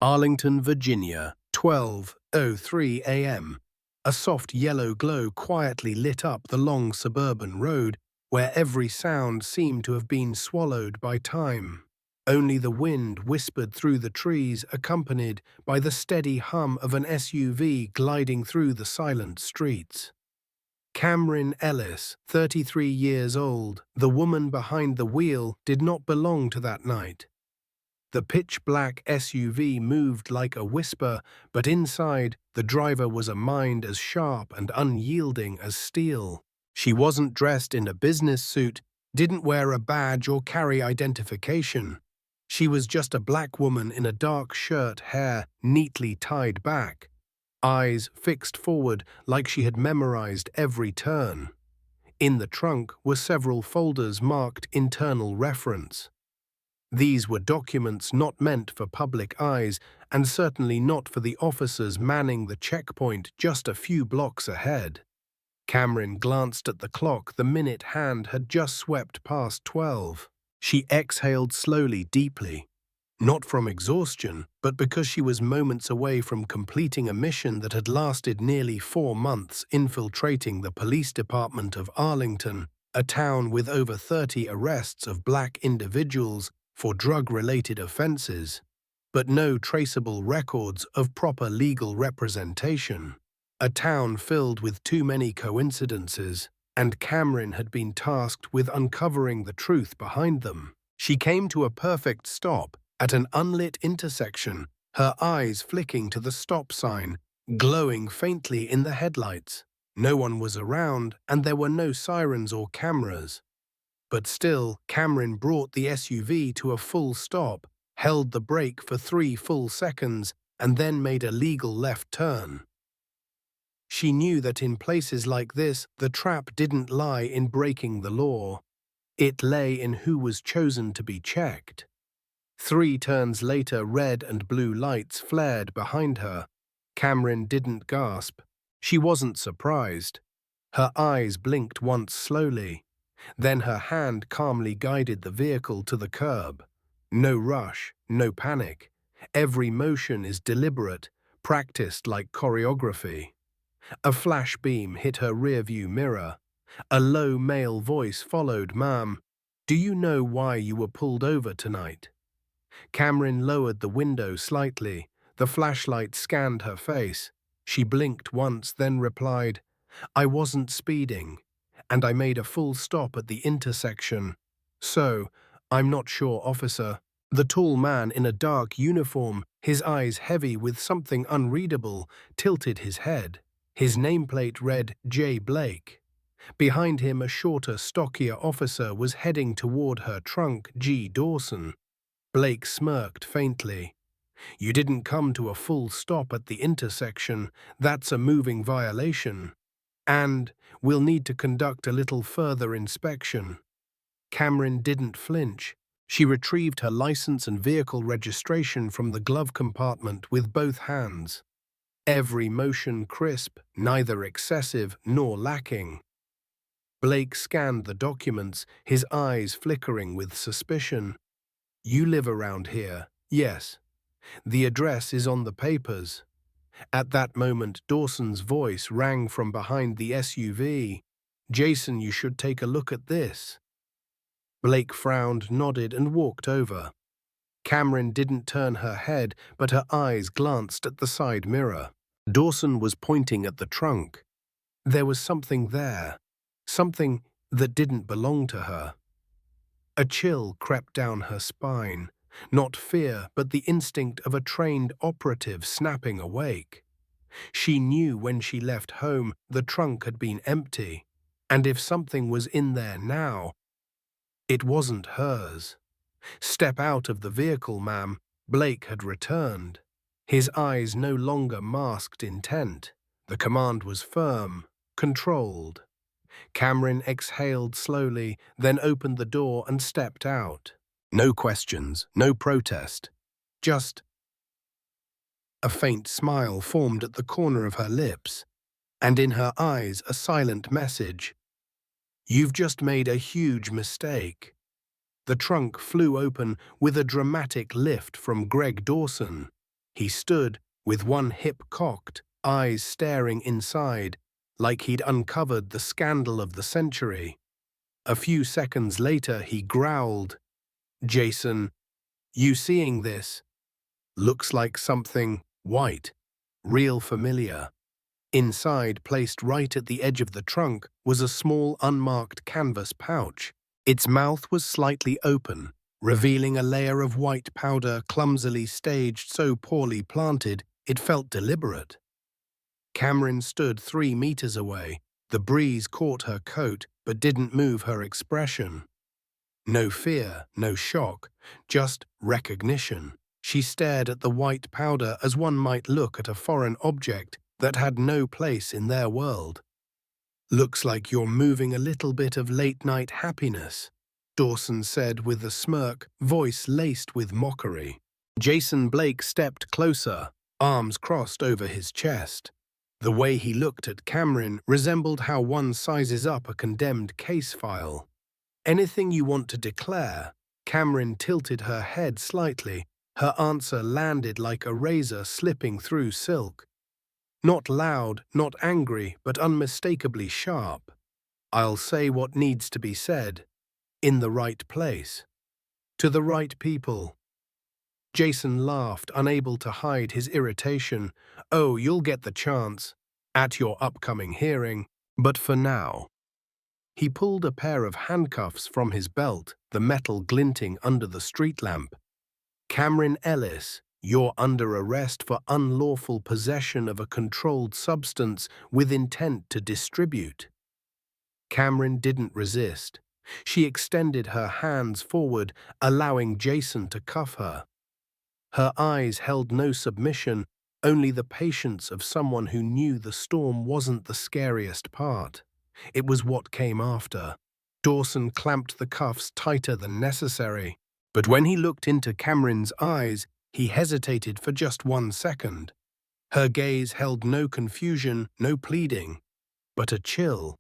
Arlington, Virginia, 12:03 a.m. A soft yellow glow quietly lit up the long suburban road where every sound seemed to have been swallowed by time. Only the wind whispered through the trees, accompanied by the steady hum of an SUV gliding through the silent streets. Cameron Ellis, 33 years old, the woman behind the wheel, did not belong to that night. The pitch-black SUV moved like a whisper, but inside, the driver was a mind as sharp and unyielding as steel. She wasn't dressed in a business suit, didn't wear a badge or carry identification. She was just a black woman in a dark shirt, hair neatly tied back, eyes fixed forward like she had memorized every turn. In the trunk were several folders marked internal reference. These were documents not meant for public eyes, and certainly not for the officers manning the checkpoint just a few blocks ahead. Cameron glanced at the clock. The minute hand had just swept past 12. She exhaled slowly, deeply. Not from exhaustion, but because she was moments away from completing a mission that had lasted nearly 4 months, infiltrating the police department of Arlington, a town with over 30 arrests of black individuals for drug-related offenses, but no traceable records of proper legal representation. A town filled with too many coincidences, and Cameron had been tasked with uncovering the truth behind them. She came to a perfect stop at an unlit intersection, her eyes flicking to the stop sign, glowing faintly in the headlights. No one was around, and there were no sirens or cameras. But still, Cameron brought the SUV to a full stop, held the brake for 3 full seconds, and then made a legal left turn. She knew that in places like this, the trap didn't lie in breaking the law. It lay in who was chosen to be checked. 3 turns later, red and blue lights flared behind her. Cameron didn't gasp. She wasn't surprised. Her eyes blinked once slowly. Then her hand calmly guided the vehicle to the curb. No rush, no panic. Every motion is deliberate, practiced like choreography. A flash beam hit her rearview mirror. A low male voice followed, "Ma'am, do you know why you were pulled over tonight?" Cameron lowered the window slightly. The flashlight scanned her face. She blinked once, then replied, "I wasn't speeding, and I made a full stop at the intersection. So, I'm not sure, officer." The tall man in a dark uniform, his eyes heavy with something unreadable, tilted his head. His nameplate read J. Blake. Behind him, a shorter, stockier officer was heading toward her trunk, G. Dawson. Blake smirked faintly. "You didn't come to a full stop at the intersection. That's a moving violation. And we'll need to conduct a little further inspection." Cameron didn't flinch. She retrieved her license and vehicle registration from the glove compartment with both hands. Every motion crisp, neither excessive nor lacking. Blake scanned the documents, his eyes flickering with suspicion. "You live around here?" "Yes." "The address is on the papers." At that moment, Dawson's voice rang from behind the SUV. "Jason, you should take a look at this." Blake frowned, nodded, and walked over. Cameron didn't turn her head, but her eyes glanced at the side mirror. Dawson was pointing at the trunk. There was something there, something that didn't belong to her. A chill crept down her spine, not fear, but the instinct of a trained operative snapping awake. She knew when she left home the trunk had been empty, and if something was in there now, it wasn't hers. "Step out of the vehicle, ma'am." Blake had returned. His eyes no longer masked intent. The command was firm, controlled. Cameron exhaled slowly, then opened the door and stepped out. No questions, no protest. Just a faint smile formed at the corner of her lips, and in her eyes a silent message. "You've just made a huge mistake." The trunk flew open with a dramatic lift from Greg Dawson. He stood, with one hip cocked, eyes staring inside, like he'd uncovered the scandal of the century. A few seconds later, he growled, "Jason, you seeing this? Looks like something white, real familiar." Inside, placed right at the edge of the trunk, was a small unmarked canvas pouch. Its mouth was slightly open, revealing a layer of white powder clumsily staged, so poorly planted it felt deliberate. Cameron stood 3 meters away. The breeze caught her coat but didn't move her expression. No fear, no shock, just recognition. She stared at the white powder as one might look at a foreign object that had no place in their world. "Looks like you're moving a little bit of late-night happiness," Dawson said with a smirk, voice laced with mockery. Jason Blake stepped closer, arms crossed over his chest. The way he looked at Cameron resembled how one sizes up a condemned case file. "Anything you want to declare?" Cameron tilted her head slightly. Her answer landed like a razor slipping through silk. Not loud, not angry, but unmistakably sharp. "I'll say what needs to be said. In the right place. To the right people." Jason laughed, unable to hide his irritation. "Oh, you'll get the chance. At your upcoming hearing. But for now." He pulled a pair of handcuffs from his belt, the metal glinting under the street lamp. "Cameron Ellis, you're under arrest for unlawful possession of a controlled substance with intent to distribute." Cameron didn't resist. She extended her hands forward, allowing Jason to cuff her. Her eyes held no submission, only the patience of someone who knew the storm wasn't the scariest part. It was what came after. Dawson clamped the cuffs tighter than necessary. But when he looked into Cameron's eyes, he hesitated for just 1 second. Her gaze held no confusion, no pleading, but a chill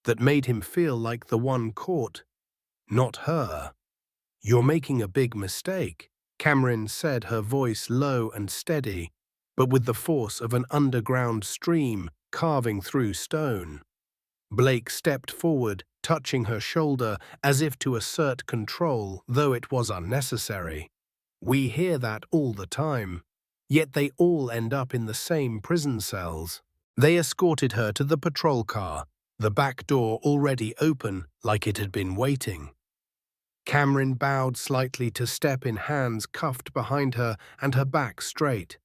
that made him feel like the one caught, not her. "You're making a big mistake," Cameron said, her voice low and steady, but with the force of an underground stream carving through stone. Blake stepped forward, touching her shoulder as if to assert control, though it was unnecessary. "We hear that all the time. Yet they all end up in the same prison cells." They escorted her to the patrol car, the back door already open like it had been waiting. Cameron bowed slightly to step in, hands cuffed behind her and her back straight.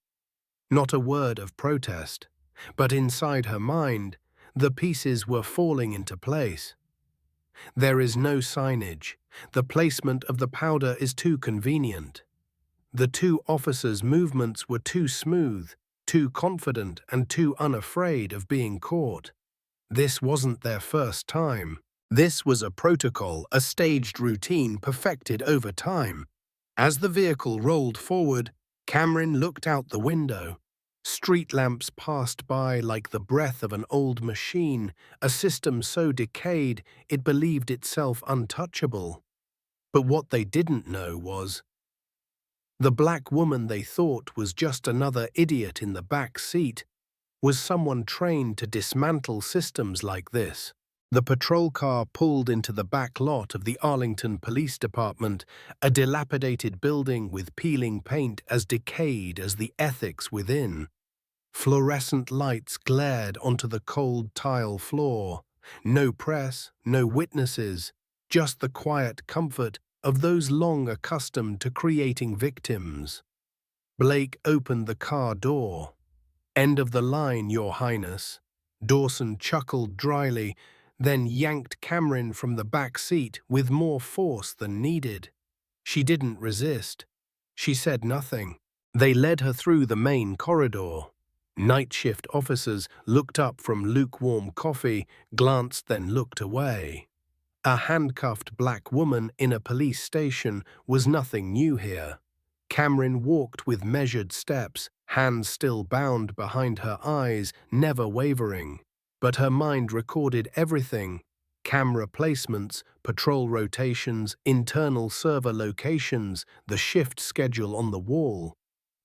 Not a word of protest, but inside her mind, the pieces were falling into place. There is no signage. The placement of the powder is too convenient. The 2 officers' movements were too smooth, too confident, and too unafraid of being caught. This wasn't their first time. This was a protocol, a staged routine perfected over time. As the vehicle rolled forward, Cameron looked out the window. Street lamps passed by like the breath of an old machine, a system so decayed it believed itself untouchable. But what they didn't know was the black woman they thought was just another idiot in the back seat was someone trained to dismantle systems like this. The patrol car pulled into the back lot of the Arlington Police Department, a dilapidated building with peeling paint as decayed as the ethics within. Fluorescent lights glared onto the cold tile floor. No press, no witnesses, just the quiet comfort of those long accustomed to creating victims. Blake opened the car door. "End of the line, Your Highness." Dawson chuckled dryly, then yanked Cameron from the back seat with more force than needed. She didn't resist. She said nothing. They led her through the main corridor. Night shift officers looked up from lukewarm coffee, glanced, then looked away. A handcuffed black woman in a police station was nothing new here. Cameron walked with measured steps, hands still bound behind her eyes, never wavering. But her mind recorded everything: camera placements, patrol rotations, internal server locations, the shift schedule on the wall.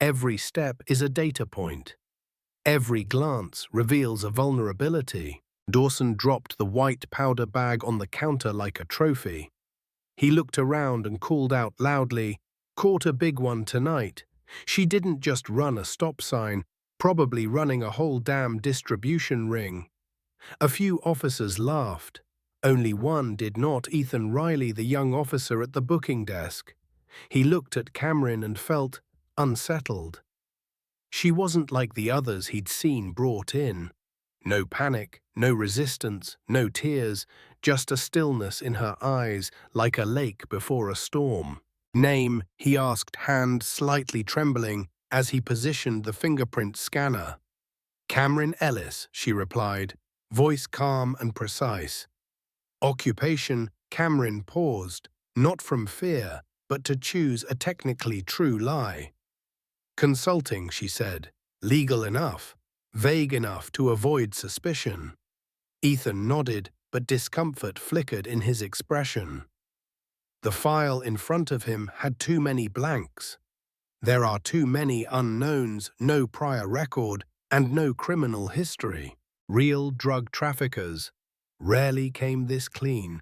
Every step is a data point. Every glance reveals a vulnerability. Dawson dropped the white powder bag on the counter like a trophy. He looked around and called out loudly, "Caught a big one tonight." She didn't just run a stop sign, probably running a whole damn distribution ring. A few officers laughed. Only one did not, Ethan Riley, the young officer at the booking desk. He looked at Cameron and felt unsettled. She wasn't like the others he'd seen brought in. No panic, no resistance, no tears, just a stillness in her eyes like a lake before a storm. "Name?" he asked, hand slightly trembling as he positioned the fingerprint scanner. "Cameron Ellis," she replied, voice calm and precise. "Occupation?" Cameron paused, not from fear, but to choose a technically true lie. "Consulting," she said, legal enough, vague enough to avoid suspicion. Ethan nodded, but discomfort flickered in his expression. The file in front of him had too many blanks. There are too many unknowns, no prior record, and no criminal history. Real drug traffickers. Rarely came this clean.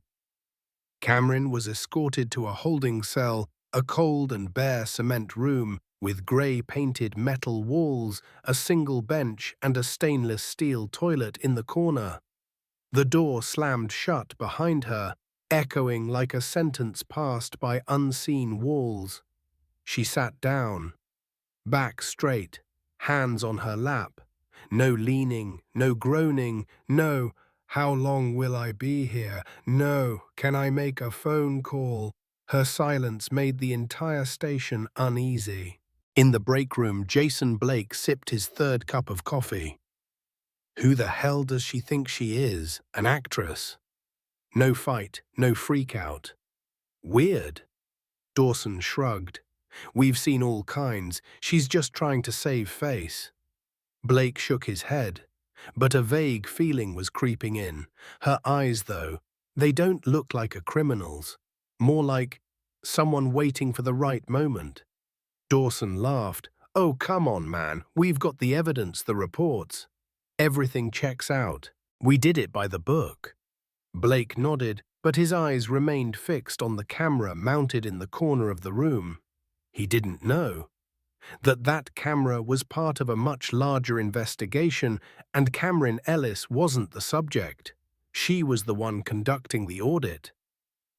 Cameron was escorted to a holding cell, a cold and bare cement room with grey-painted metal walls, a single bench, and a stainless steel toilet in the corner. The door slammed shut behind her, echoing like a sentence passed by unseen walls. She sat down, back straight, hands on her lap. No leaning, no groaning, no, "How long will I be here?" No, "Can I make a phone call?" Her silence made the entire station uneasy. In the break room, Jason Blake sipped his third cup of coffee. Who the hell does she think she is? An actress? No fight, no freak-out. Weird. Dawson shrugged. We've seen all kinds. She's just trying to save face. Blake shook his head, but a vague feeling was creeping in. Her eyes, though, they don't look like a criminal's. More like someone waiting for the right moment. Dawson laughed. Oh, come on, man. We've got the evidence, the reports. Everything checks out. We did it by the book. Blake nodded, but his eyes remained fixed on the camera mounted in the corner of the room. He didn't know that camera was part of a much larger investigation, and Cameron Ellis wasn't the subject. She was the one conducting the audit.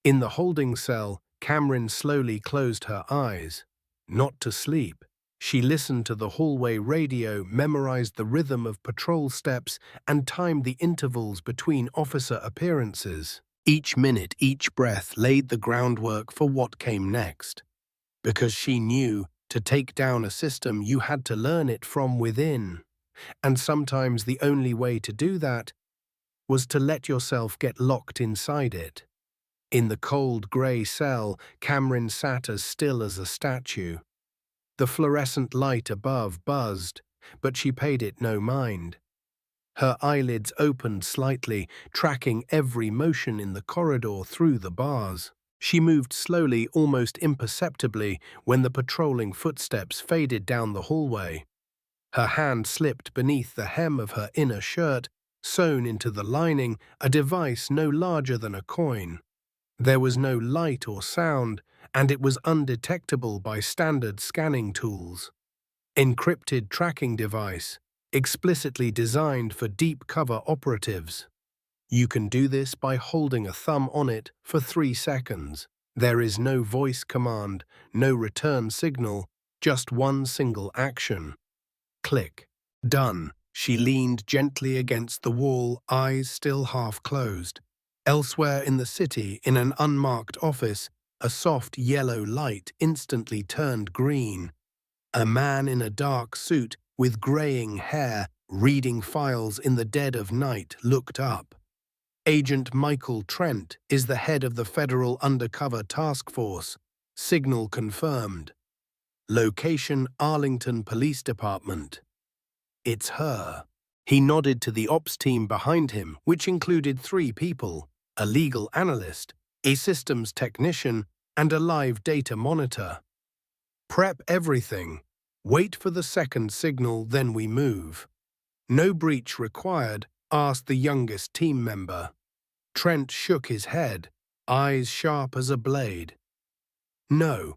In the holding cell, Cameron slowly closed her eyes. Not to sleep. She listened to the hallway radio, memorized the rhythm of patrol steps, and timed the intervals between officer appearances. Each minute, each breath laid the groundwork for what came next. Because she knew to take down a system, you had to learn it from within. And sometimes the only way to do that was to let yourself get locked inside it. In the cold grey cell, Cameron sat as still as a statue. The fluorescent light above buzzed, but she paid it no mind. Her eyelids opened slightly, tracking every motion in the corridor through the bars. She moved slowly, almost imperceptibly, when the patrolling footsteps faded down the hallway. Her hand slipped beneath the hem of her inner shirt, sewn into the lining, a device no larger than a coin. There was no light or sound, and it was undetectable by standard scanning tools. Encrypted tracking device, explicitly designed for deep-cover operatives. You can do this by holding a thumb on it for 3 seconds. There is no voice command, no return signal, just one single action. Click. Done. She leaned gently against the wall, eyes still half closed. Elsewhere in the city, in an unmarked office, a soft yellow light instantly turned green. A man in a dark suit with graying hair, reading files in the dead of night, looked up. Agent Michael Trent is the head of the Federal Undercover Task Force. Signal confirmed. Location: Arlington Police Department. It's her. He nodded to the ops team behind him, which included 3 people, a legal analyst, a systems technician, and a live data monitor. Prep everything. Wait for the second signal, then we move. No breach required, asked the youngest team member. Trent shook his head, eyes sharp as a blade. No,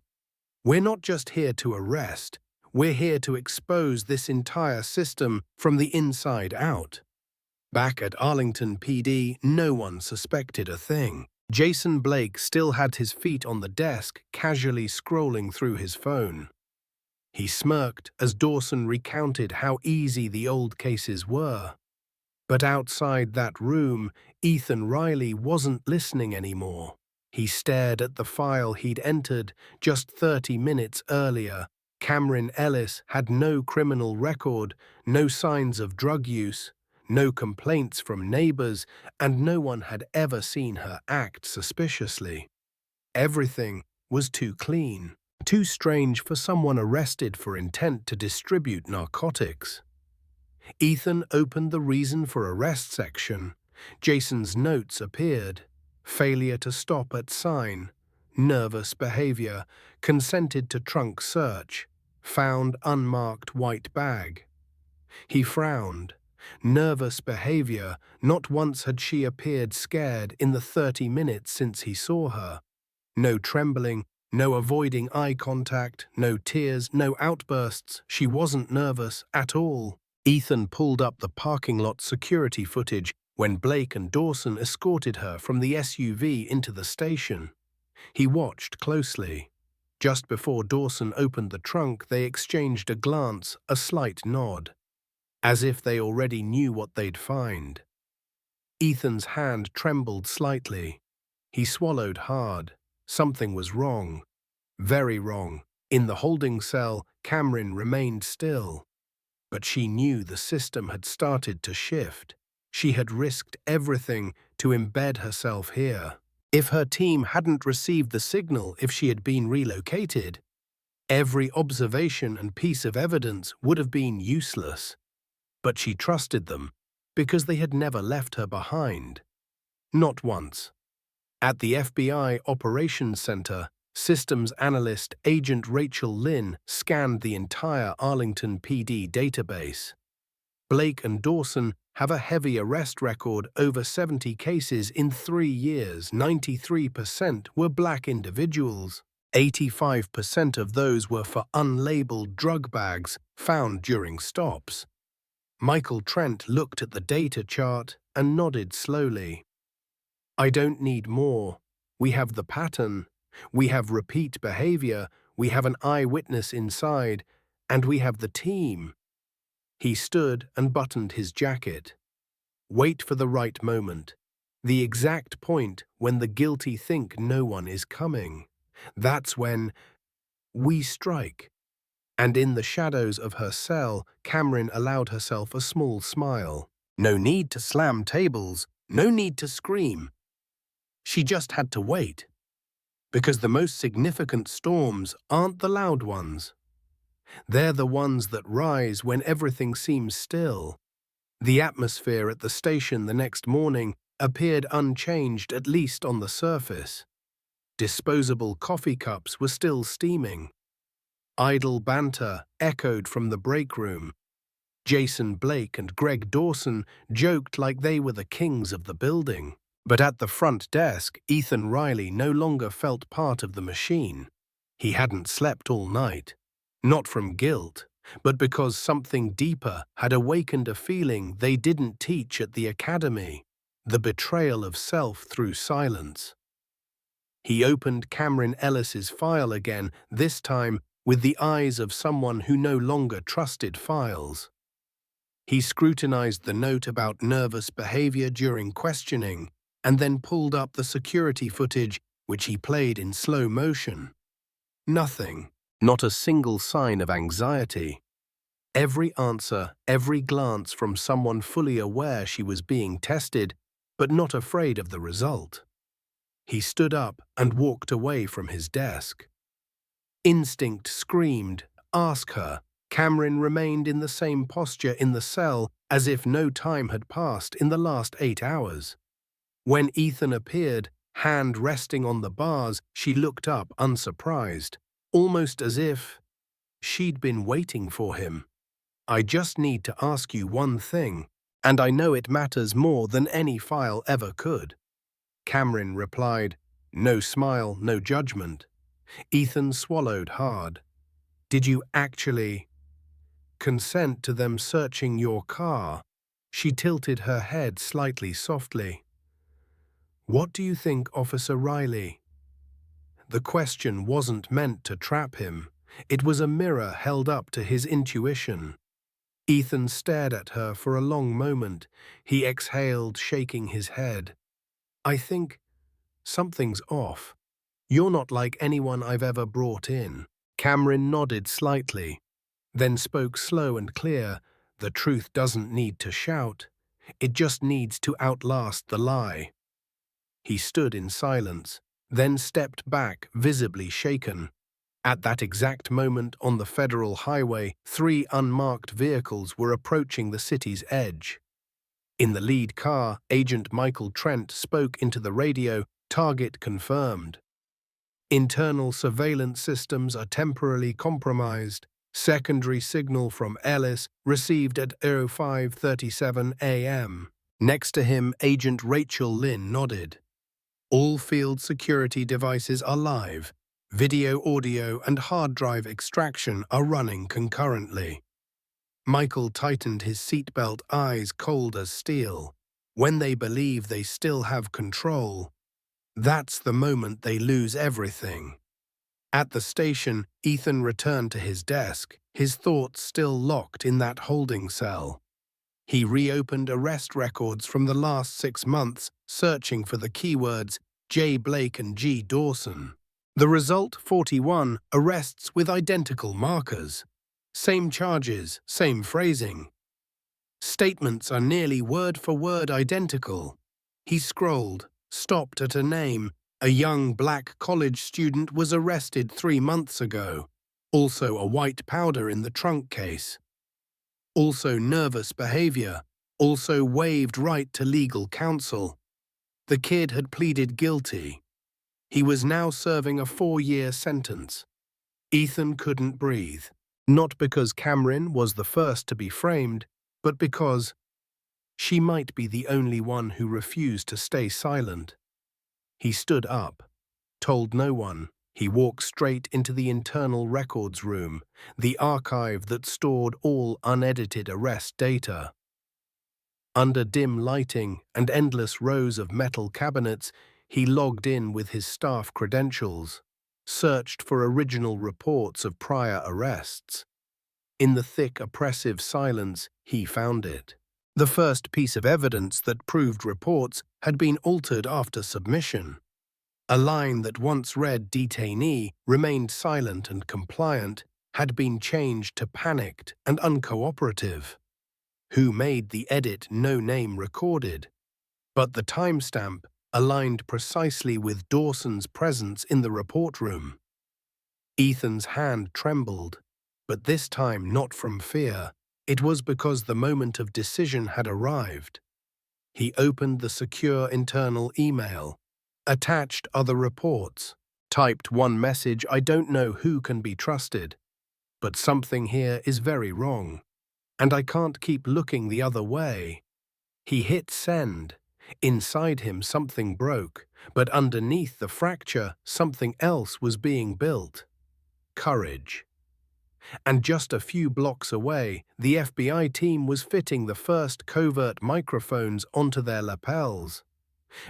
we're not just here to arrest. We're here to expose this entire system from the inside out. Back at Arlington PD, no one suspected a thing. Jason Blake still had his feet on the desk, casually scrolling through his phone. He smirked as Dawson recounted how easy the old cases were. But outside that room, Ethan Riley wasn't listening anymore. He stared at the file he'd entered just 30 minutes earlier. Cameron Ellis had no criminal record, no signs of drug use, no complaints from neighbors, and no one had ever seen her act suspiciously. Everything was too clean, too strange for someone arrested for intent to distribute narcotics. Ethan opened the reason for arrest section. Jason's notes appeared. Failure to stop at sign, nervous behavior, consented to trunk search, found unmarked white bag. He frowned. Nervous behavior, not once had she appeared scared in the 30 minutes since he saw her. No trembling, no avoiding eye contact, no tears, no outbursts. She wasn't nervous at all. Ethan pulled up the parking lot security footage when Blake and Dawson escorted her from the SUV into the station. He watched closely. Just before Dawson opened the trunk, they exchanged a glance, a slight nod, as if they already knew what they'd find. Ethan's hand trembled slightly. He swallowed hard. Something was wrong. Very wrong. In the holding cell, Cameron remained still. But she knew the system had started to shift. She had risked everything to embed herself here. If her team hadn't received the signal, if she had been relocated, every observation and piece of evidence would have been useless. But she trusted them because they had never left her behind. Not once. At the FBI Operations Center, systems analyst Agent Rachel Lynn scanned the entire Arlington PD database. Blake and Dawson have a heavy arrest record, over 70 cases in 3 years. 93% were black individuals. 85% of those were for unlabeled drug bags found during stops. Michael Trent looked at the data chart and nodded slowly. I don't need more. We have the pattern. We have repeat behavior. We have an eyewitness inside. And we have the team. He stood and buttoned his jacket. Wait for the right moment. The exact point when the guilty think no one is coming. That's when we strike. And in the shadows of her cell, Cameron allowed herself a small smile. No need to slam tables. No need to scream. She just had to wait. Because the most significant storms aren't the loud ones. They're the ones that rise when everything seems still. The atmosphere at the station the next morning appeared unchanged, at least on the surface. Disposable coffee cups were still steaming. Idle banter echoed from the break room. Jason Blake and Greg Dawson joked like they were the kings of the building. But at the front desk, Ethan Riley no longer felt part of the machine. He hadn't slept all night. Not from guilt, but because something deeper had awakened a feeling they didn't teach at the academy, the betrayal of self through silence. He opened Cameron Ellis's file again, this time with the eyes of someone who no longer trusted files. He scrutinized the note about nervous behavior during questioning, and then pulled up the security footage, which he played in slow motion. Nothing. Not a single sign of anxiety. Every answer, every glance from someone fully aware she was being tested, but not afraid of the result. He stood up and walked away from his desk. Instinct screamed, "Ask her." Cameron remained in the same posture in the cell, as if no time had passed in the last 8 hours. When Ethan appeared, hand resting on the bars, she looked up unsurprised, almost as if She'd been waiting for him. "I just need to ask you one thing, and I know it matters more than any file ever could." Cameron replied, no smile, no judgment. Ethan swallowed hard. "Did you actually consent to them searching your car?" She tilted her head slightly softly. "What do you think, Officer Riley?" The question wasn't meant to trap him. It was a mirror held up to his intuition. Ethan stared at her for a long moment. He exhaled, shaking his head. "I think something's off. You're not like anyone I've ever brought in." Cameron nodded slightly, then spoke slow and clear. "The truth doesn't need to shout. It just needs to outlast the lie." He stood in silence, then stepped back, visibly shaken. At that exact moment on the federal highway, 3 unmarked vehicles were approaching the city's edge. In the lead car, Agent Michael Trent spoke into the radio, "Target confirmed. Internal surveillance systems are temporarily compromised. Secondary signal from Ellis received at 05:37 a.m. Next to him, Agent Rachel Lynn nodded. "All field security devices are live. Video, audio, and hard drive extraction are running concurrently." Michael tightened his seatbelt, eyes cold as steel. When they believe they still have control, that's the moment they lose everything. At the station, Ethan returned to his desk, his thoughts still locked in that holding cell. He reopened arrest records from the last 6 months, searching for the keywords J. Blake and G. Dawson. The result, 41 arrests with identical markers. Same charges, same phrasing. Statements are nearly word-for-word identical. He scrolled, stopped at a name. A young black college student was arrested 3 months ago. Also a white powder in the trunk case. Also nervous behavior. Also waived right to legal counsel. The kid had pleaded guilty. He was now serving a 4-year sentence. Ethan couldn't breathe. Not because Cameron was the first to be framed, but because she might be the only one who refused to stay silent. He stood up, told no one. He walked straight into the internal records room, the archive that stored all unedited arrest data. Under dim lighting and endless rows of metal cabinets, he logged in with his staff credentials, searched for original reports of prior arrests. In the thick, oppressive silence, he found it. The first piece of evidence that proved reports had been altered after submission. A line that once read "detainee" remained silent and compliant had been changed to "panicked" and "uncooperative." Who made the edit, no name recorded, but the timestamp aligned precisely with Dawson's presence in the report room. Ethan's hand trembled, but this time not from fear. It was because the moment of decision had arrived. He opened the secure internal email, attached other reports, typed one message: "I don't know who can be trusted, but something here is very wrong, and I can't keep looking the other way." He hit send. Inside him something broke, but underneath the fracture something else was being built. Courage. And just a few blocks away, the FBI team was fitting the first covert microphones onto their lapels.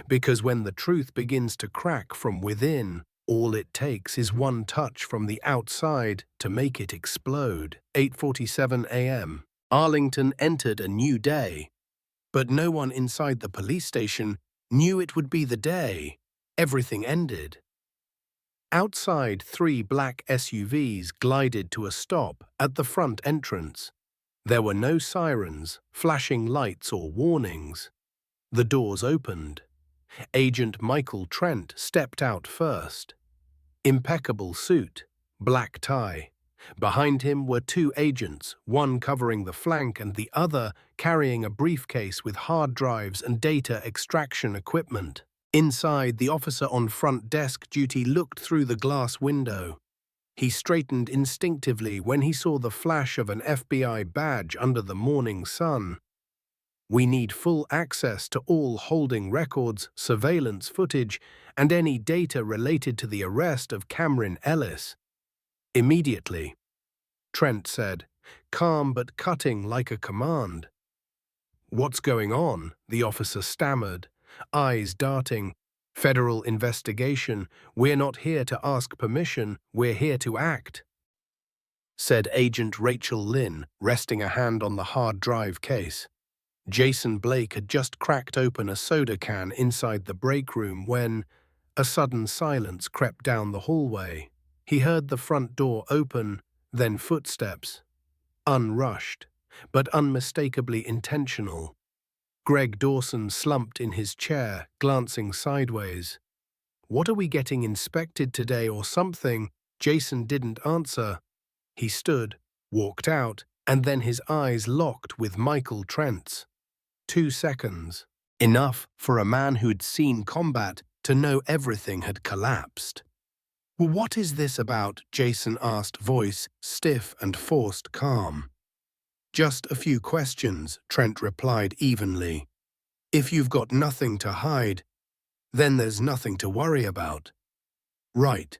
Because when the truth begins to crack from within, all it takes is one touch from the outside to make it explode. 8:47 a.m. Arlington entered a new day. But no one inside the police station knew it would be the day everything ended. Outside, 3 black SUVs glided to a stop at the front entrance. There were no sirens, flashing lights, or warnings. The doors opened. Agent Michael Trent stepped out first. Impeccable suit, black tie. Behind him were 2 agents, one covering the flank and the other carrying a briefcase with hard drives and data extraction equipment. Inside, the officer on front desk duty looked through the glass window. He straightened instinctively when he saw the flash of an FBI badge under the morning sun. We need full access to all holding records, surveillance footage, and any data related to the arrest of Cameron Ellis. Immediately, Trent said, calm but cutting like a command. What's going on? The officer stammered, eyes darting. Federal investigation. We're not here to ask permission, we're here to act, said Agent Rachel Lynn, resting a hand on the hard drive case. Jason Blake had just cracked open a soda can inside the break room when a sudden silence crept down the hallway. He heard the front door open, then footsteps. Unrushed, but unmistakably intentional. Greg Dawson slumped in his chair, glancing sideways. What are we getting inspected today or something? Jason didn't answer. He stood, walked out, and then his eyes locked with Michael Trent's. 2 seconds. Enough for a man who'd seen combat to know everything had collapsed. What is this about? Jason asked, voice stiff and forced calm. Just a few questions, Trent replied evenly. If you've got nothing to hide, then there's nothing to worry about. Right.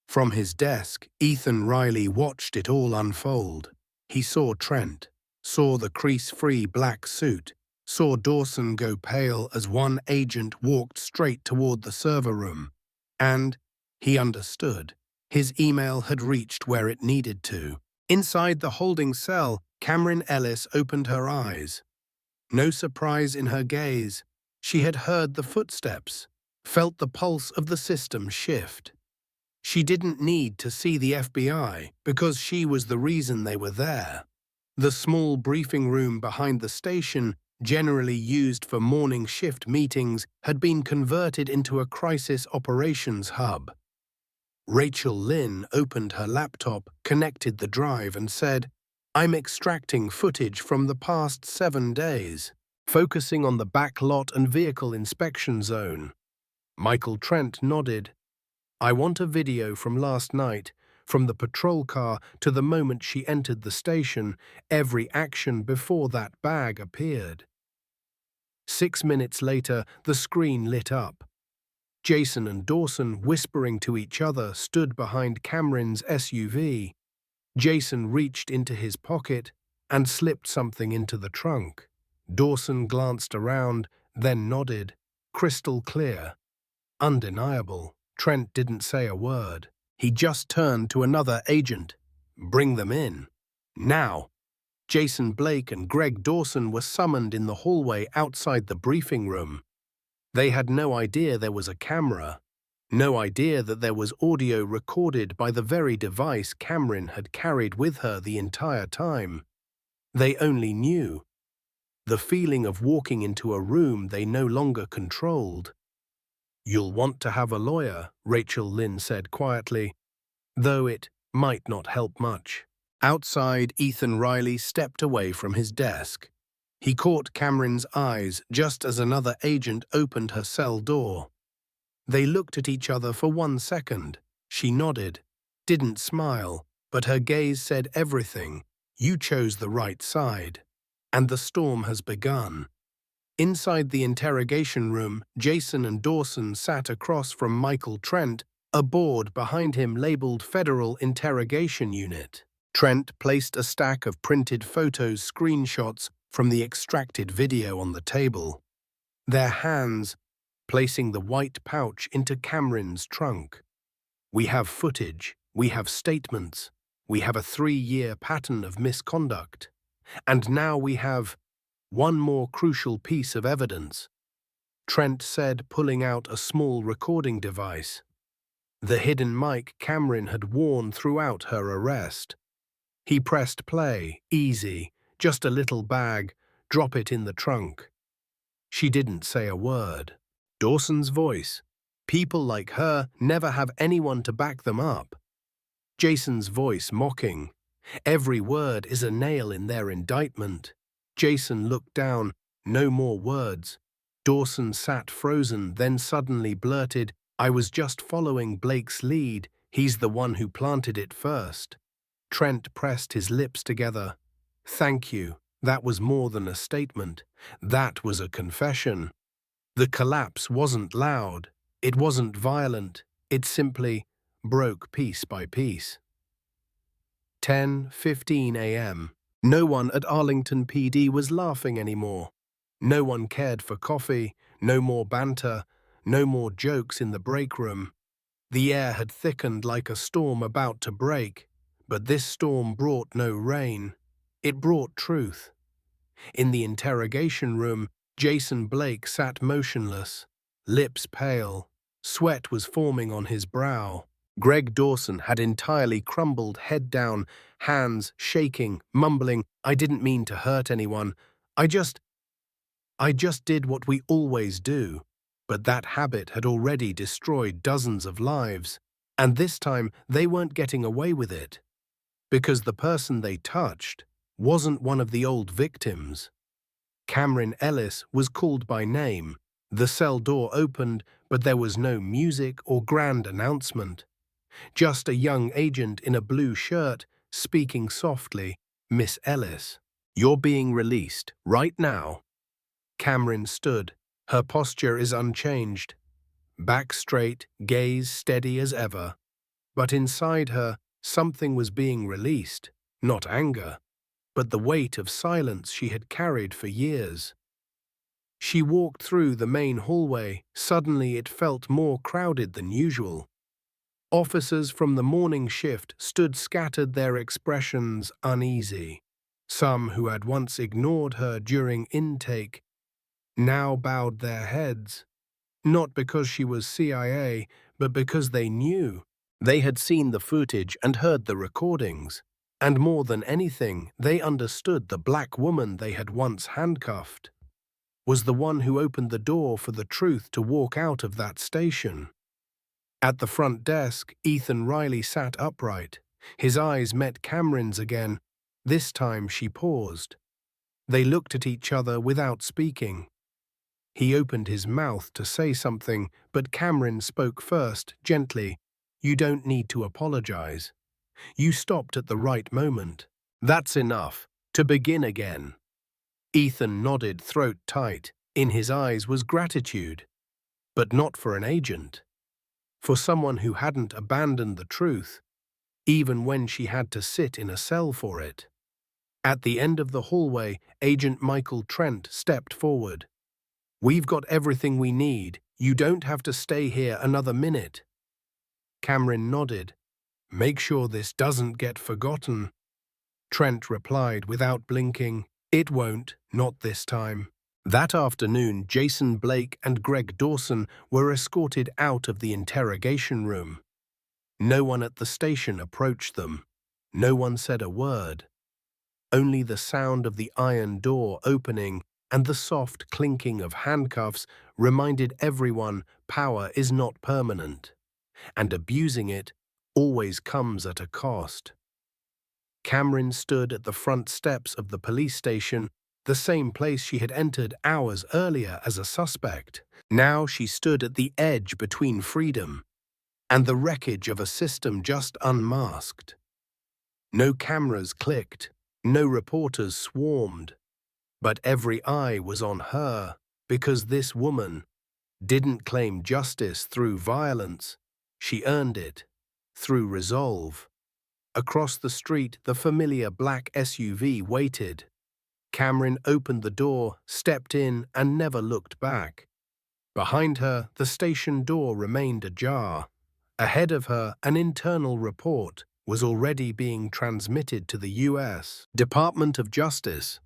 From his desk, Ethan Riley watched it all unfold. He saw Trent, saw the crease-free black suit, saw Dawson go pale as one agent walked straight toward the server room. And he understood. His email had reached where it needed to. Inside the holding cell, Cameron Ellis opened her eyes. No surprise in her gaze. She had heard the footsteps, felt the pulse of the system shift. She didn't need to see the FBI because she was the reason they were there. The small briefing room behind the station, generally used for morning shift meetings, had been converted into a crisis operations hub. Rachel Lynn opened her laptop, connected the drive, and said, I'm extracting footage from the past 7 days, focusing on the back lot and vehicle inspection zone. Michael Trent nodded. I want a video from last night, from the patrol car to the moment she entered the station, every action before that bag appeared. 6 minutes later, the screen lit up. Jason and Dawson, whispering to each other, stood behind Cameron's SUV. Jason reached into his pocket and slipped something into the trunk. Dawson glanced around, then nodded. Crystal clear. Undeniable. Trent didn't say a word. He just turned to another agent. Bring them in. Now. Jason Blake and Greg Dawson were summoned in the hallway outside the briefing room. They had no idea there was a camera, no idea that there was audio recorded by the very device Cameron had carried with her the entire time. They only knew the feeling of walking into a room they no longer controlled. You'll want to have a lawyer, Rachel Lynn said quietly, though it might not help much. Outside, Ethan Riley stepped away from his desk. He caught Cameron's eyes just as another agent opened her cell door. They looked at each other for 1 second. She nodded, didn't smile, but her gaze said everything. You chose the right side. And the storm has begun. Inside the interrogation room, Jason and Dawson sat across from Michael Trent, a board behind him labeled Federal Interrogation Unit. Trent placed a stack of printed photos, screenshots from the extracted video on the table. Their hands placing the white pouch into Cameron's trunk. We have footage, we have statements, we have a 3-year pattern of misconduct. And now we have one more crucial piece of evidence, Trent said, pulling out a small recording device. The hidden mic Cameron had worn throughout her arrest. He pressed play, easy, just a little bag, drop it in the trunk. She didn't say a word. Dawson's voice. People like her never have anyone to back them up. Jason's voice mocking. Every word is a nail in their indictment. Jason looked down, no more words. Dawson sat frozen, then suddenly blurted, I was just following Blake's lead. He's the one who planted it first. Trent pressed his lips together. Thank you. That was more than a statement. That was a confession. The collapse wasn't loud. It wasn't violent. It simply broke piece by piece. 10:15 a.m. No one at Arlington PD was laughing anymore. No one cared for coffee, no more banter, no more jokes in the break room. The air had thickened like a storm about to break, but this storm brought no rain. It brought truth. In the interrogation room, Jason Blake sat motionless, lips pale. Sweat was forming on his brow. Greg Dawson had entirely crumbled, head down, hands shaking, mumbling, "I didn't mean to hurt anyone. I just did what we always do." But that habit had already destroyed dozens of lives. And this time, they weren't getting away with it. Because the person they touched wasn't one of the old victims. Cameron Ellis was called by name. The cell door opened, but there was no music or grand announcement. Just a young agent in a blue shirt, speaking softly, "Miss Ellis, you're being released, right now." Cameron stood. Her posture is unchanged. Back straight, gaze steady as ever. But inside her, something was being released. Not anger, but the weight of silence she had carried for years. She walked through the main hallway. Suddenly it felt more crowded than usual. Officers from the morning shift stood scattered, their expressions uneasy. Some who had once ignored her during intake now bowed their heads, not because she was CIA, but because they knew. They had seen the footage and heard the recordings. And more than anything, they understood the black woman they had once handcuffed was the one who opened the door for the truth to walk out of that station. At the front desk, Ethan Riley sat upright. His eyes met Cameron's again. This time she paused. They looked at each other without speaking. He opened his mouth to say something, but Cameron spoke first, gently. "You don't need to apologize. You stopped at the right moment. That's enough. To begin again." Ethan nodded, throat tight. In his eyes was gratitude. But not for an agent. For someone who hadn't abandoned the truth, even when she had to sit in a cell for it. At the end of the hallway, Agent Michael Trent stepped forward. "We've got everything we need. You don't have to stay here another minute." Cameron nodded. "Make sure this doesn't get forgotten." Trent replied without blinking, "It won't, not this time." That afternoon, Jason Blake and Greg Dawson were escorted out of the interrogation room. No one at the station approached them. No one said a word. Only the sound of the iron door opening and the soft clinking of handcuffs reminded everyone power is not permanent, and abusing it always comes at a cost. Cameron stood at the front steps of the police station, the same place she had entered hours earlier as a suspect. Now she stood at the edge between freedom and the wreckage of a system just unmasked. No cameras clicked, no reporters swarmed, but every eye was on her because this woman didn't claim justice through violence. She earned it through resolve. Across the street, the familiar black SUV waited. Cameron opened the door, stepped in, and never looked back. Behind her, the station door remained ajar. Ahead of her, an internal report was already being transmitted to the U.S. Department of Justice.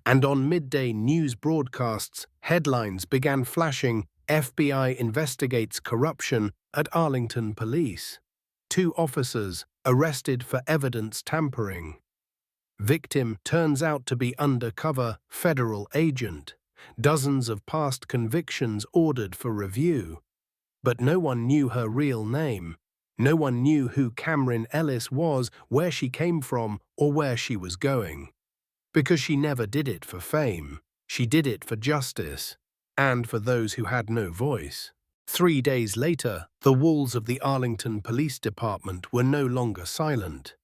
And on midday news broadcasts, headlines began flashing, "FBI investigates corruption at Arlington Police. 2 officers arrested for evidence tampering. Victim turns out to be undercover federal agent. Dozens of past convictions ordered for review." But no one knew her real name. No one knew who Cameron Ellis was, where she came from, or where she was going. Because she never did it for fame. She did it for justice, and for those who had no voice. 3 days later, the walls of the Arlington Police Department were no longer silent.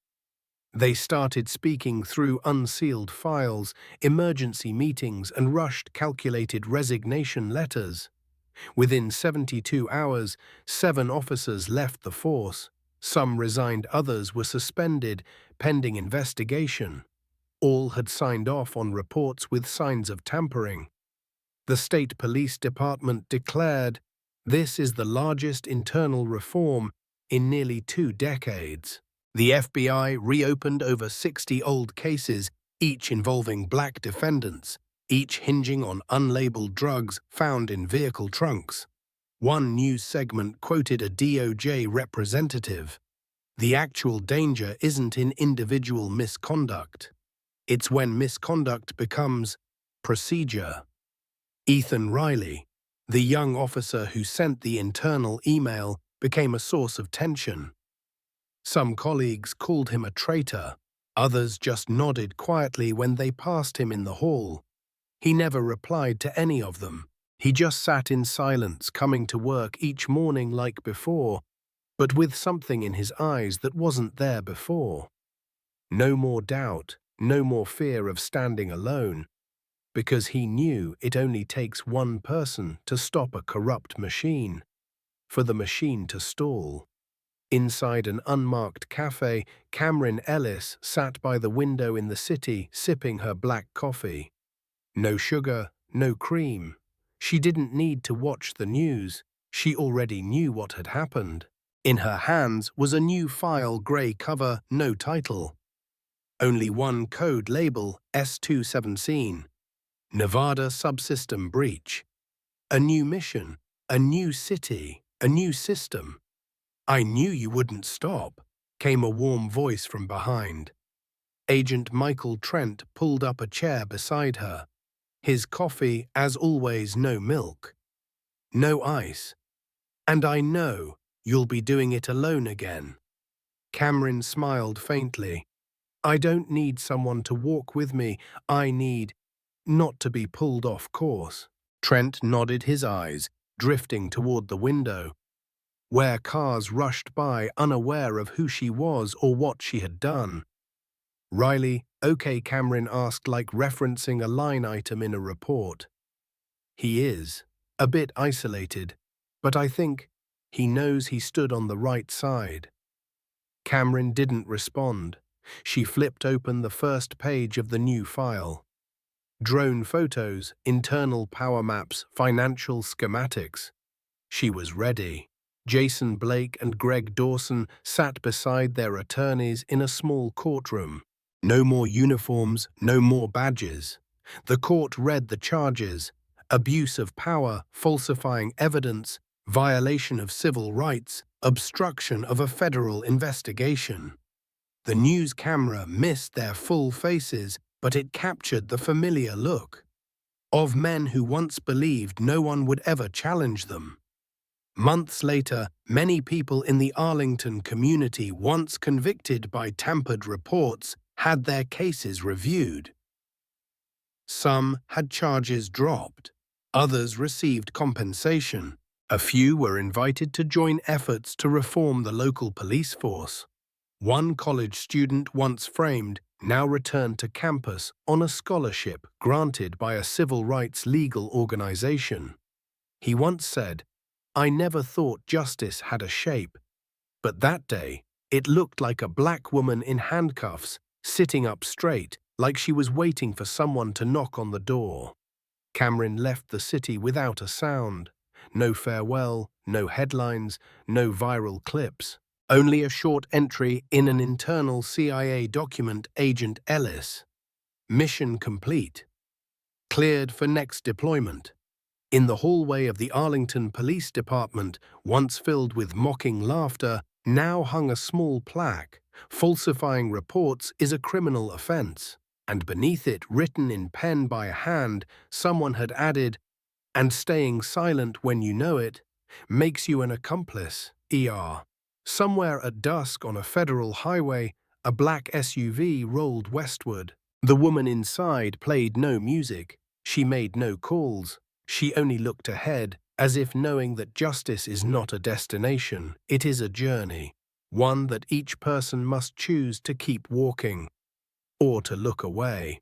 They started speaking through unsealed files, emergency meetings, and rushed calculated resignation letters. Within 72 hours, 7 officers left the force. Some resigned, others were suspended, pending investigation. All had signed off on reports with signs of tampering. The state police department declared, "This is the largest internal reform in nearly 2 decades." The FBI reopened over 60 old cases, each involving black defendants, each hinging on unlabeled drugs found in vehicle trunks. One news segment quoted a DOJ representative. "The actual danger isn't in individual misconduct. It's when misconduct becomes procedure." Ethan Riley, the young officer who sent the internal email, became a source of tension. Some colleagues called him a traitor. Others just nodded quietly when they passed him in the hall. He never replied to any of them. He just sat in silence, coming to work each morning like before, but with something in his eyes that wasn't there before. No more doubt, no more fear of standing alone, because he knew it only takes one person to stop a corrupt machine, for the machine to stall. Inside an unmarked cafe, Cameron Ellis sat by the window in the city, sipping her black coffee. No sugar, no cream. She didn't need to watch the news. She already knew what had happened. In her hands was a new file, grey cover, no title. Only one code label, S217. Nevada Subsystem Breach. A new mission, a new city, a new system. "I knew you wouldn't stop," came a warm voice from behind. Agent Michael Trent pulled up a chair beside her. His coffee, as always, no milk, no ice. "And I know you'll be doing it alone again." Cameron smiled faintly. "I don't need someone to walk with me. I need not to be pulled off course." Trent nodded, his eyes drifting toward the window, where cars rushed by, unaware of who she was or what she had done. "Riley, okay," Cameron asked, like referencing a line item in a report. "He is. A bit isolated, but I think he knows he stood on the right side." Cameron didn't respond. She flipped open the first page of the new file. Drone photos, internal power maps, financial schematics. She was ready. Jason Blake and Greg Dawson sat beside their attorneys in a small courtroom. No more uniforms, no more badges. The court read the charges: abuse of power, falsifying evidence, violation of civil rights, obstruction of a federal investigation. The news camera missed their full faces, but it captured the familiar look of men who once believed no one would ever challenge them. Months later, many people in the Arlington community, once convicted by tampered reports, had their cases reviewed. Some had charges dropped. Others received compensation. A few were invited to join efforts to reform the local police force. One college student, once framed, now returned to campus on a scholarship granted by a civil rights legal organization. He once said, "I never thought justice had a shape, but that day it looked like a black woman in handcuffs, sitting up straight, like she was waiting for someone to knock on the door." Cameron left the city without a sound. No farewell, no headlines, no viral clips. Only a short entry in an internal CIA document: Agent Ellis. Mission complete. Cleared for next deployment. In the hallway of the Arlington Police Department, once filled with mocking laughter, now hung a small plaque: "Falsifying reports is a criminal offense." And beneath it, written in pen by hand, someone had added, "And staying silent when you know it makes you an accomplice, ER." Somewhere at dusk on a federal highway, a black SUV rolled westward. The woman inside played no music. She made no calls. She only looked ahead, as if knowing that justice is not a destination, it is a journey, one that each person must choose to keep walking or to look away.